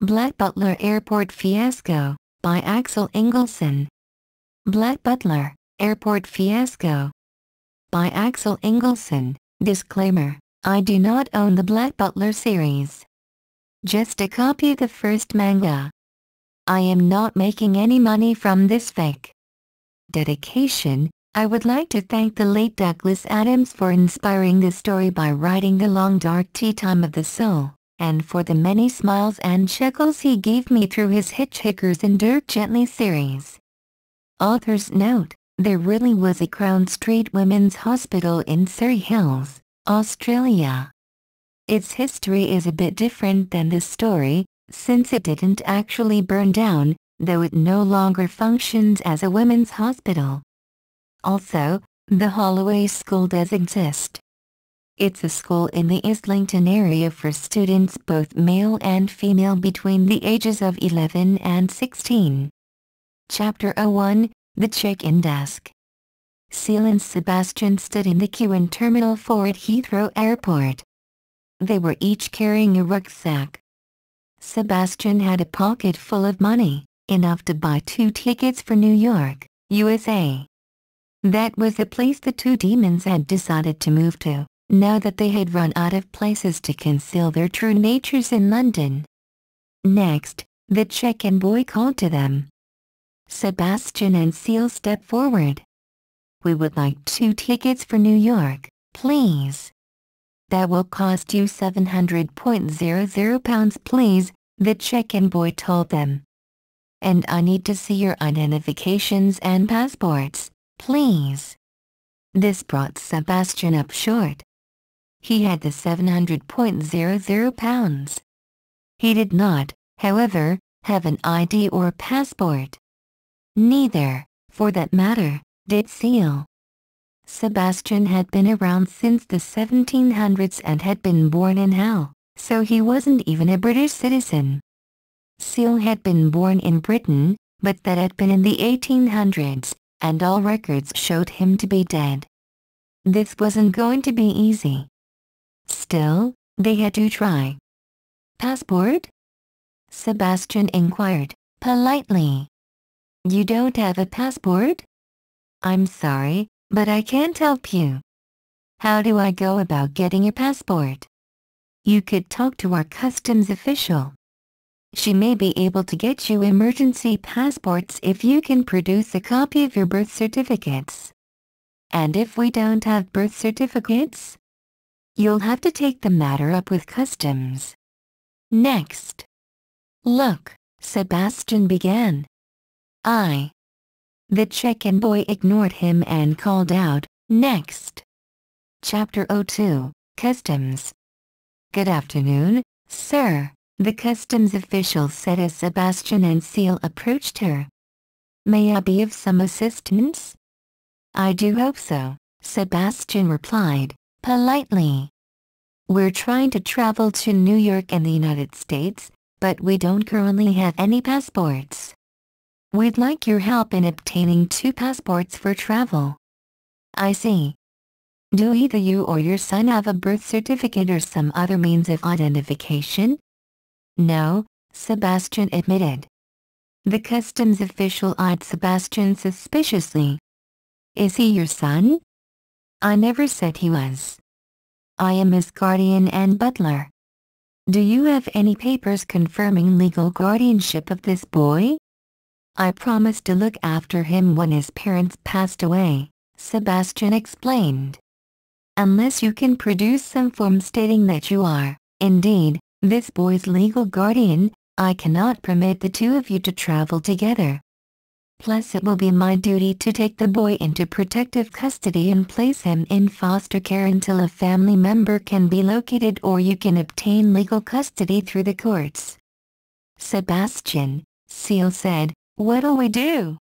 Black Butler Airport Fiasco, by Axel Ingelson. Black Butler, Airport Fiasco. By Axel Ingelson. Disclaimer: I do not own the Black Butler series. Just a copy of the first manga. I am not making any money from this fic. Dedication: I would like to thank the late Douglas Adams for inspiring this story by writing The Long Dark Tea Time of the Soul, and for the many smiles and chuckles he gave me through his Hitchhikers in Dirt Gently series. Author's note: there really was a Crown Street Women's Hospital in Surrey Hills, Australia. Its history is a bit different than this story, since it didn't actually burn down, though it no longer functions as a women's hospital. Also, the Holloway School does exist. It's a school in the Islington area for students both male and female between the ages of 11 and 16. Chapter 01, The Check-in Desk. Seal and Sebastian stood in the queue in Terminal 4 at Heathrow Airport. They were each carrying a rucksack. Sebastian had a pocket full of money, enough to buy 2 tickets for New York, USA. That was the place the two demons had decided to move to, now that they had run out of places to conceal their true natures in London. Next, the check-in boy called to them. Sebastian and Seal stepped forward. We would like 2 tickets for New York, please. That will cost you £700.00 please, the check-in boy told them. And I need to see your identifications and passports, please. This brought Sebastian up short. He had the £700.00. He did not, however, have an ID or passport. Neither, for that matter, did Seal. Sebastian had been around since the 1700s and had been born in hell, so he wasn't even a British citizen. Seal had been born in Britain, but that had been in the 1800s, and all records showed him to be dead. This wasn't going to be easy. Still, they had to try. Passport? Sebastian inquired, politely. You don't have a passport? I'm sorry, but I can't help you. How do I go about getting a passport? You could talk to our customs official. She may be able to get you emergency passports if you can produce a copy of your birth certificates. And if we don't have birth certificates? You'll have to take the matter up with customs. Next. Look, Sebastian began. The check-in boy ignored him and called out, next. Chapter 02, Customs. Good afternoon, sir, the customs official said as Sebastian and Seal approached her. May I be of some assistance? I do hope so, Sebastian replied, politely. We're trying to travel to New York in the United States, but we don't currently have any passports. We'd like your help in obtaining 2 passports for travel. I see. Do either you or your son have a birth certificate or some other means of identification? No, Sebastian admitted. The customs official eyed Sebastian suspiciously. Is he your son? I never said he was. I am his guardian and butler. Do you have any papers confirming legal guardianship of this boy? I promised to look after him when his parents passed away, Sebastian explained. Unless you can produce some form stating that you are, indeed, this boy's legal guardian, I cannot permit the 2 of you to travel together. Plus it will be my duty to take the boy into protective custody and place him in foster care until a family member can be located or you can obtain legal custody through the courts. Sebastian, Seal said, what'll we do?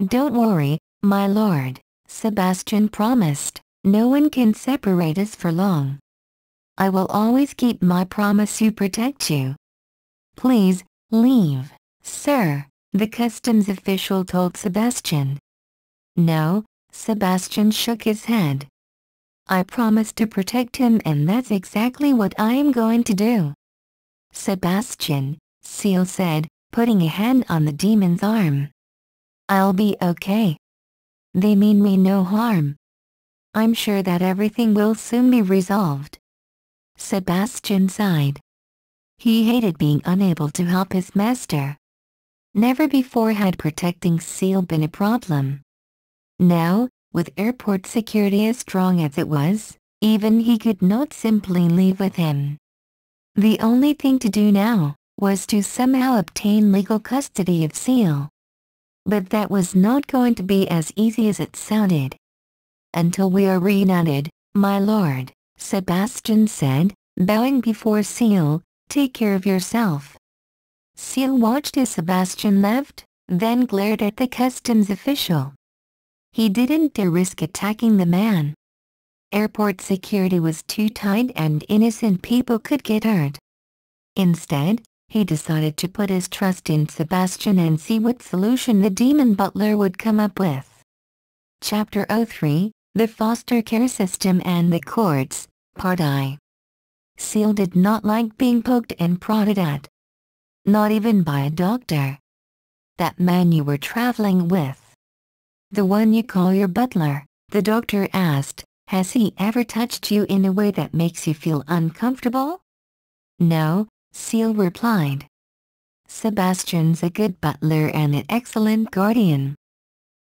Don't worry, my lord, Sebastian promised, no one can separate us for long. I will always keep my promise to protect you. Please, leave, sir, the customs official told Sebastian. No, Sebastian shook his head. I promised to protect him and that's exactly what I am going to do. Sebastian, Seal said, putting a hand on the demon's arm. "I'll be okay. They mean me no harm. I'm sure that everything will soon be resolved." Sebastian sighed. He hated being unable to help his master. Never before had protecting Seal been a problem. Now, with airport security as strong as it was, even he could not simply leave with him. The only thing to do now was to somehow obtain legal custody of Seal. But that was not going to be as easy as it sounded. "Until we are reunited, my lord," Sebastian said, bowing before Seal, "take care of yourself." Seal watched as Sebastian left, then glared at the customs official. He didn't dare risk attacking the man. Airport security was too tight and innocent people could get hurt. Instead, he decided to put his trust in Sebastian and see what solution the demon butler would come up with. Chapter 03, The Foster Care System and the Courts, Part I. Seal did not like being poked and prodded at. Not even by a doctor. "That man you were traveling with, the one you call your butler," the doctor asked, "has he ever touched you in a way that makes you feel uncomfortable?" "No," Seal replied. "Sebastian's a good butler and an excellent guardian.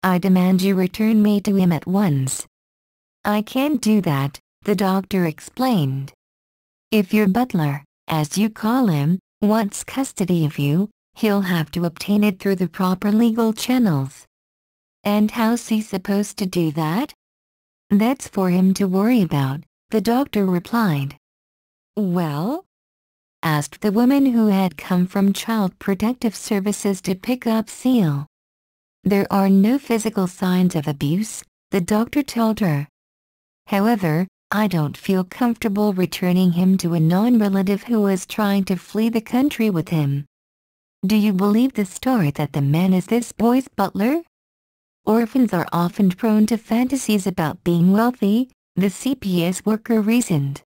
I demand you return me to him at once." "I can't do that," the doctor explained. "If your butler, as you call him, wants custody of you, he'll have to obtain it through the proper legal channels." "And how's he supposed to do that?" "That's for him to worry about," the doctor replied. "Well?" asked the woman who had come from Child Protective Services to pick up Seal. "There are no physical signs of abuse," the doctor told her. "However, I don't feel comfortable returning him to a non-relative who is trying to flee the country with him." "Do you believe the story that the man is this boy's butler?" "Orphans are often prone to fantasies about being wealthy," the CPS worker reasoned.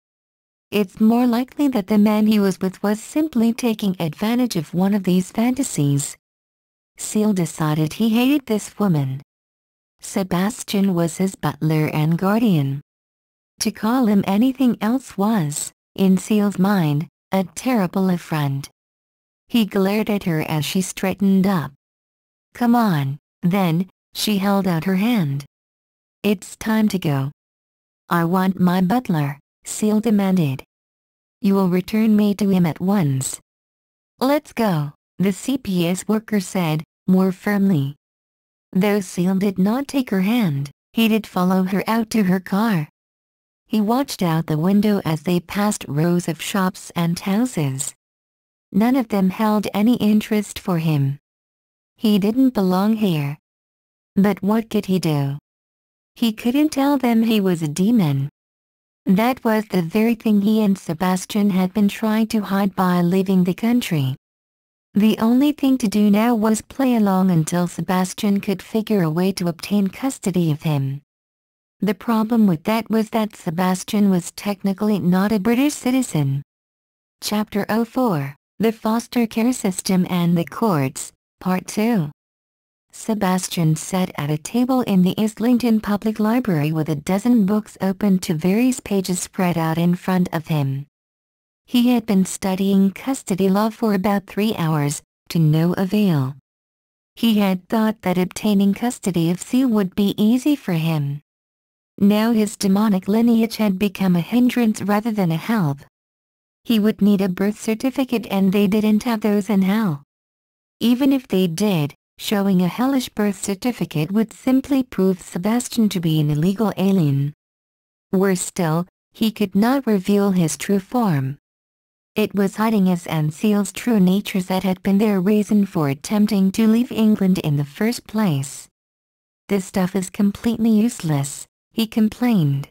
"It's more likely that the man he was with was simply taking advantage of one of these fantasies." Seal decided he hated this woman. Sebastian was his butler and guardian. To call him anything else was, in Seal's mind, a terrible affront. He glared at her as she straightened up. "Come on, then," she held out her hand. "It's time to go." "I want my butler," Seal demanded. "You will return me to him at once." "Let's go," the CPS worker said, more firmly. Though Seal did not take her hand, he did follow her out to her car. He watched out the window as they passed rows of shops and houses. None of them held any interest for him. He didn't belong here. But what could he do? He couldn't tell them he was a demon. That was the very thing he and Sebastian had been trying to hide by leaving the country. The only thing to do now was play along until Sebastian could figure a way to obtain custody of him. The problem with that was that Sebastian was technically not a British citizen. Chapter 04, The Foster Care System and the Courts, Part 2. Sebastian sat at a table in the Islington Public Library with a dozen books open to various pages spread out in front of him. He had been studying custody law for about 3 hours, to no avail. He had thought that obtaining custody of Seal would be easy for him. Now his demonic lineage had become a hindrance rather than a help. He would need a birth certificate and they didn't have those in hell. Even if they did, showing a hellish birth certificate would simply prove Sebastian to be an illegal alien. Worse still, he could not reveal his true form. It was hiding his and Seal's true natures that had been their reason for attempting to leave England in the first place. "This stuff is completely useless," he complained.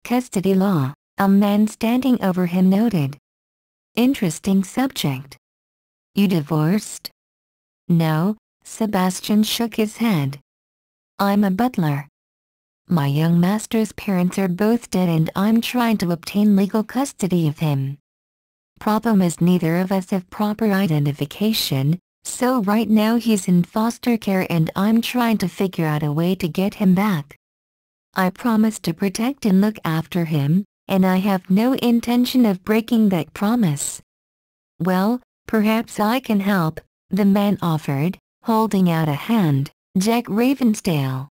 "Custody law," a man standing over him noted. "Interesting subject. You divorced?" "No," Sebastian shook his head. "I'm a butler. My young master's parents are both dead and I'm trying to obtain legal custody of him." Problem is neither of us have proper identification, so right now he's in foster care and I'm trying to figure out a way to get him back. I promise to protect and look after him, and I have no intention of breaking that promise." "Well, perhaps I can help," the man offered, holding out a hand. "Jack Ravensdale.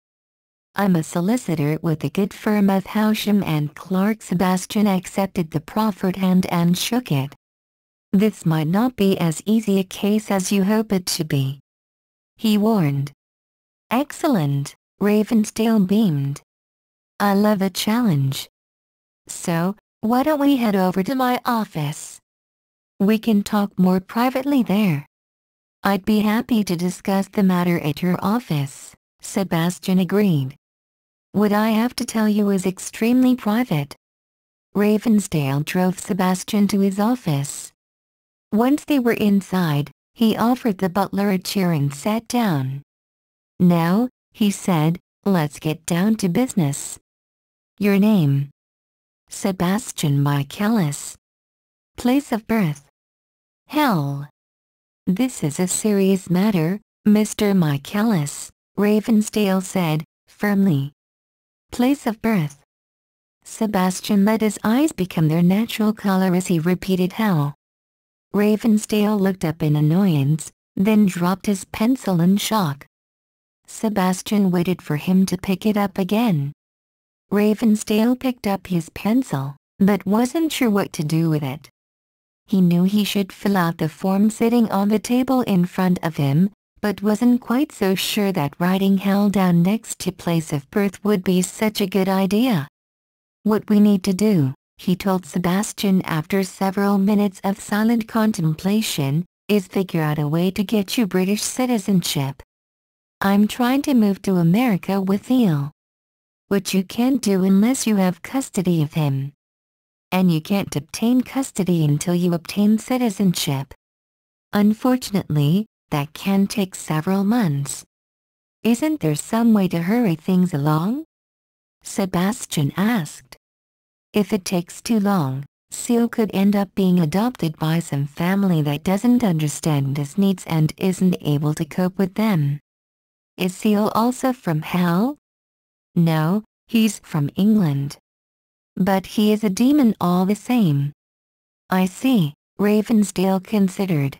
I'm a solicitor with the good firm of Howsham and Clark." Sebastian accepted the proffered hand and shook it. "This might not be as easy a case as you hope it to be," he warned. "Excellent," Ravensdale beamed. "I love a challenge. So, why don't we head over to my office? We can talk more privately there." "I'd be happy to discuss the matter at your office," Sebastian agreed. "What I have to tell you is extremely private." Ravensdale drove Sebastian to his office. Once they were inside, he offered the butler a chair and sat down. "Now," he said, "let's get down to business. Your name?" "Sebastian Michaelis." "Place of birth?" "Hell. This is a serious matter, Mr. Michaelis," Ravensdale said, firmly. "Place of birth." Sebastian let his eyes become their natural color as he repeated hell. Ravensdale looked up in annoyance, then dropped his pencil in shock. Sebastian waited for him to pick it up again. Ravensdale picked up his pencil, but wasn't sure what to do with it. He knew he should fill out the form sitting on the table in front of him, but wasn't quite so sure that writing hell down next to place of birth would be such a good idea. "What we need to do," he told Sebastian after several minutes of silent contemplation, "is figure out a way to get you British citizenship. I'm trying to move to America with Theo. Which you can't do unless you have custody of him. And you can't obtain custody until you obtain citizenship. Unfortunately, that can take several months. Isn't there some way to hurry things along?" Sebastian asked. "If it takes too long, Seal could end up being adopted by some family that doesn't understand his needs and isn't able to cope with them." "Is Seal also from hell?" "No, he's from England. But he is a demon all the same." "I see," Ravensdale considered.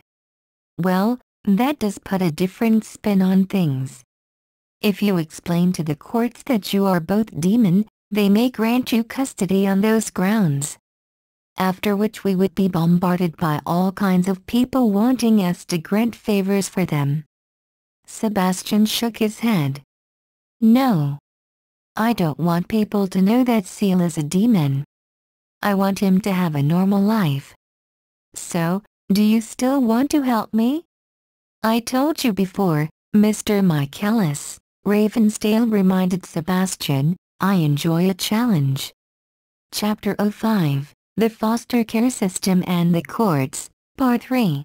"Well, that does put a different spin on things. If you explain to the courts that you are both demon, they may grant you custody on those grounds. After which we would be bombarded by all kinds of people wanting us to grant favors for them." Sebastian shook his head. "No. I don't want people to know that Seal is a demon. I want him to have a normal life. So, do you still want to help me?" "I told you before, Mr. Michaelis," Ravensdale reminded Sebastian, "I enjoy a challenge." Chapter 05, The Foster Care System and the Courts, Part 3.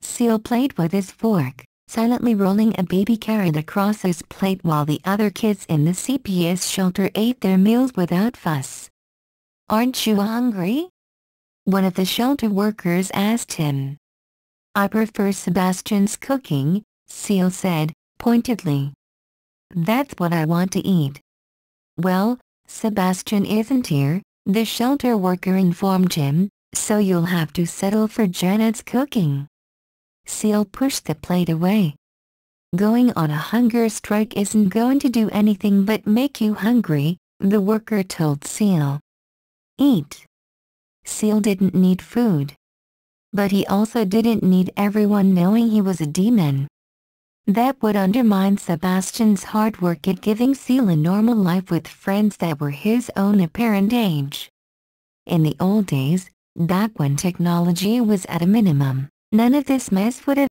Seal played with his fork, silently rolling a baby carrot across his plate while the other kids in the CPS shelter ate their meals without fuss. "Aren't you hungry?" one of the shelter workers asked him. "I prefer Sebastian's cooking," Seal said, pointedly. "That's what I want to eat." "Well, Sebastian isn't here," the shelter worker informed him, "so you'll have to settle for Janet's cooking." Seal pushed the plate away. "Going on a hunger strike isn't going to do anything but make you hungry," the worker told Seal. "Eat." Seal didn't need food. But he also didn't need everyone knowing he was a demon. That would undermine Sebastian's hard work at giving Seal a normal life with friends that were his own apparent age. In the old days, back when technology was at a minimum, none of this mess would have